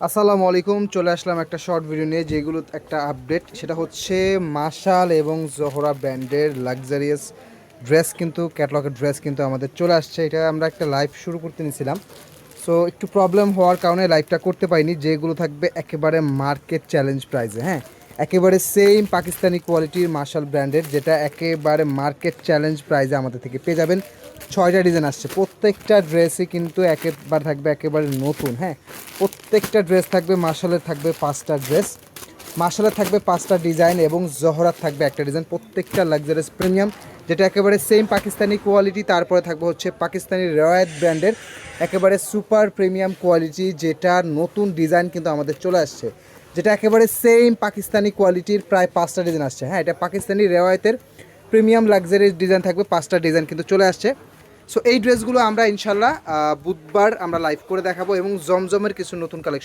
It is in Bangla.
আসসালামু আলাইকুম, চলে আসলাম একটা শর্ট ভিডিও নিয়ে, যেগুলো একটা আপডেট। সেটা হচ্ছে মাশাল এবং জোহরা ব্র্যান্ডের লাক্সারিয়াস ড্রেস, কিন্তু ক্যাটলগের ড্রেস কিন্তু আমাদের চলে আসছে। এটা আমরা একটা লাইভ শুরু করতে নিয়েছিলাম, সো একটু প্রবলেম হওয়ার কারণে লাইভটা করতে পারিনি। যেগুলো থাকবে একেবারে মার্কেট চ্যালেঞ্জ প্রাইসে, হ্যাঁ, একেবারে সেম পাকিস্তানি কোয়ালিটির মাশাল ব্র্যান্ডের, যেটা একেবারে মার্কেট চ্যালেঞ্জ প্রাইসে আমাদের থেকে পেয়ে যাবেন। 6টা ডিজাইন আসছে, প্রত্যেকটা ড্রেসই কিন্তু একেবারে থাকবে একেবারে নতুন। হ্যাঁ, প্রত্যেকটা ড্রেস থাকবে মাশালের, থাকবে 5টা ড্রেস, মাশালের থাকবে 5টা ডিজাইন এবং জহরার থাকবে একটা ডিজাইন। প্রত্যেকটা লাক্সারিয়াস প্রিমিয়াম, যেটা একেবারে সেম পাকিস্তানি কোয়ালিটি। তারপরে থাকবে হচ্ছে পাকিস্তানি রয়্যাত ব্র্যান্ডের একেবারে সুপার প্রিমিয়াম কোয়ালিটি, যেটা নতুন ডিজাইন কিন্তু আমাদের চলে আসছে, যেটা একেবারে সেম পাকিস্তানি কোয়ালিটির। প্রায় 5টা ডিজাইন আসছে। হ্যাঁ, এটা পাকিস্তানি রেওয়ায়তের প্রিমিয়াম লাক্সারি ডিজাইন থাকবে, 5টা ডিজাইন কিন্তু চলে আসছে। সো এই ড্রেসগুলো আমরা ইনশাল্লাহ বুধবার আমরা লাইভ করে দেখাবো, এবং জমজমের কিছু নতুন কালেকশন